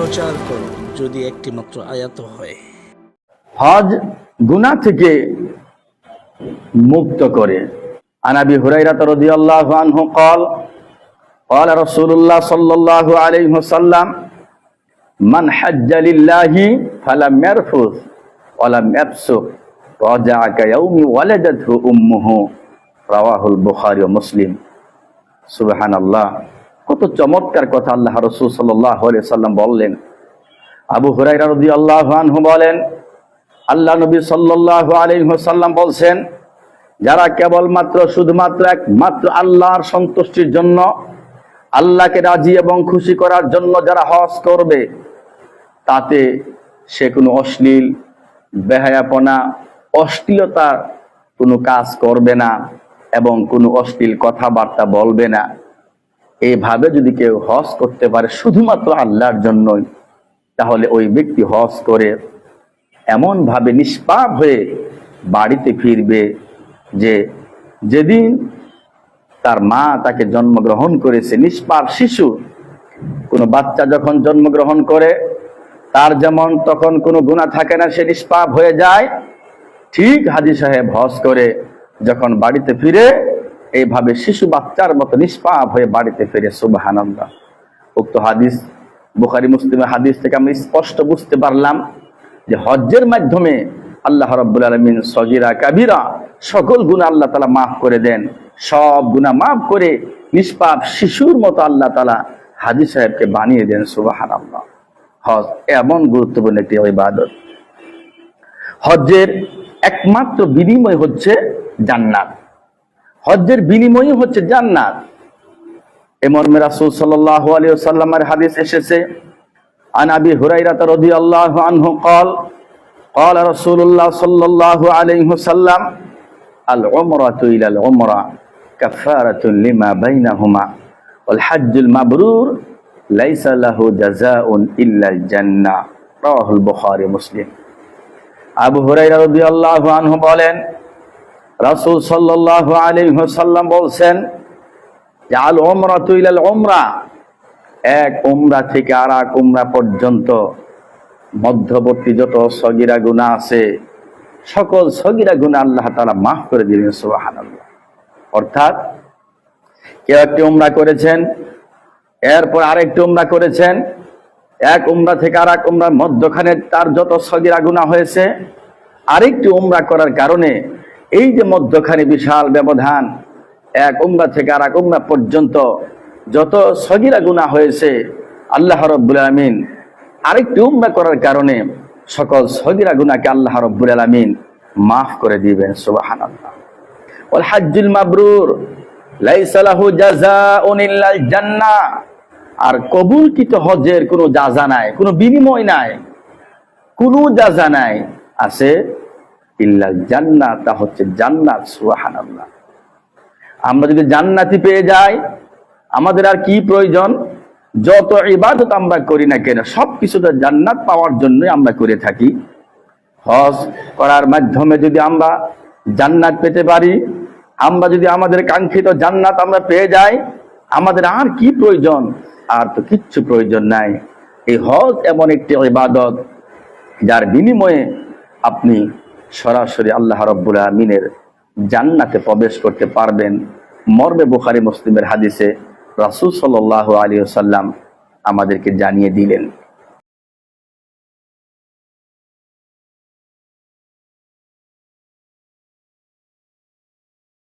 প্রচার করো যদি একটি মাত্র আয়াত হয়। হজ গুনাহ থেকে মুক্ত করে। আন আবি হুরায়রা রাদিয়াল্লাহু আনহু قال قال رسول الله صلى الله عليه وسلم من حج لله فلم يرفث ولم يفسق رجع كيوم ولدته امه رواه البخاري ومسلم। সুবহানাল্লাহ, কত চমৎকার কথা আল্লাহ রাসূল সাল্লাল্লাহু আলাইহি সাল্লাম বললেন। আবু হুরায়রা রাদিয়াল্লাহু আনহু বলেন, আল্লাহ নবী সাল্লাল্লাহু আলাইহি ওয়াসাল্লাম বলছেন, যারা কেবলমাত্র শুধুমাত্র একমাত্র আল্লাহর সন্তুষ্টির জন্য, আল্লাহকে রাজি এবং খুশি করার জন্য যারা হজ করবে, তাতে সে কোনো অশ্লীল, বেহায়াপনা, অশ্লীলতা কোনো কাজ করবে না এবং কোনো অশ্লীল কথাবার্তা বলবে না। এইভাবে যদি কেউ হজ করতে পারে শুধুমাত্র আল্লাহর জন্যই, তাহলে ওই ব্যক্তি হজ করে এমন ভাবে নিষ্পাপ হয়ে বাড়িতে ফিরবে যে যেদিন তার মা তাকে জন্মগ্রহণ করেছে। নিষ্পাপ শিশু, কোনো বাচ্চা যখন জন্মগ্রহণ করে তার যেমন তখন কোনো গুনাহ থাকে না, সে নিষ্পাপ হয়ে যায়, ঠিক হাজী সাহেব হজ করে যখন বাড়িতে ফিরে এইভাবে শিশু বাচ্চার মতো নিষ্পাপ হয়ে বাড়িতে ফিরে। সুবহানাল্লাহ। উক্ত হাদিস বুখারী মুসলিমের হাদিস থেকে আমরা স্পষ্ট বুঝতে পারলাম যে হজ্জের মাধ্যমে আল্লাহ রাব্বুল আলামিন সগীরা কাবীরা সকল গুনাহ আল্লাহ তাআলা মাফ করে দেন। সব গুনাহ মাফ করে নিষ্পাপ শিশুর মতো আল্লাহ তাআলা হাজী সাহেবকে বানিয়ে দেন। সুবহানাল্লাহ। হজ এমন গুরুত্বপূর্ণ একটি ইবাদত। হজ্জের একমাত্র বিনিময় হচ্ছে জান্নাত। হজ্জের বিনিময় হচ্ছে জান্নাত। এ মর্মে রাসূল সাল্লাল্লাহু আলাইহি ওয়াসাল্লামের হাদিস এসেছে, আন আবি হুরায়রা রাদিয়াল্লাহু আনহু قال قال رسول الله صلى الله عليه وسلم العمرة إلى العمرة كفارة لما بينهما والحج المبرور ليس له جزاء إلا الجنة رواه البخاري ومسلم। আবু হুরায়রা রাদিয়াল্লাহু আনহু বলেন, রাসূল সাল্লাল্লাহু আলাইহি ওয়াসাল্লাম বলছেন যে আল উমরাতু ইলাল উমরা, এক উমরা থেকে আর এক উমরা পর্যন্ত মধ্যবর্তী যত সগীরা গুনাহ আছে সকল সগীরা গুনাহ আল্লাহ তাআলা মাফ করে দিবেন। সুবহানাল্লাহ। অর্থাৎ কেউ একটি উমরা করেছেন, এরপর আরেকটি উমরা করেছেন, এক উমরা থেকে আর এক উমরার মধ্যখানে তার যত সগীরা গুনাহ হয়েছে, আরেকটি উমরা করার কারণে এই যে মধ্যখানে বিশাল ব্যবধান, এক উমরা থেকে আর এক উমরা পর্যন্ত যত সগীরা গুনাহ হয়েছে, আল্লাহ রাব্বুল আলামিন আরেকটি উমরা করার কারণে সকল সগীরা গুনাহকে আল্লাহ রাব্বুল আলামিন মাফ করে দিবেন। সুবহানাল্লাহ। ওয়াল হাজ্জুল মাবরুর লাইসা লাহু জাযাউন ইল্লাল জান্নাহ, আর কবুলকৃত হজের কোনো জাযা নাই, কোনো বিনিময় নাই, কোনো জাযা নাই, আছে ইল্লাল জান্নাহ, তা হচ্ছে জান্নাত। সুবহানাল্লাহ। আমরা যদি জান্নাতি পেয়ে যাই, আমাদের আর কি প্রয়োজন? যত ইবাদত আমরা করি না কেন সবকিছুটা জান্নাত পাওয়ার জন্যই আমরা করে থাকি। হজ করার মাধ্যমে যদি আমরা জান্নাত পেতে পারি, আমরা যদি আমাদের কাঙ্ক্ষিত জান্নাত আমরা পেয়ে যাই, আমাদের আর কি প্রয়োজন? আর তো কিচ্ছু প্রয়োজন নাই। এই হজ এমন একটি ইবাদত যার বিনিময়ে আপনি সরাসরি আল্লাহ রাব্বুল আমিনের জান্নাতে প্রবেশ করতে পারবেন। মর্মে বুখারী মুসলিমের হাদিসে রাসূল সাল্লাল্লাহু আলাইহি ওয়াসাল্লাম আমাদেরকে জানিয়ে দিলেন।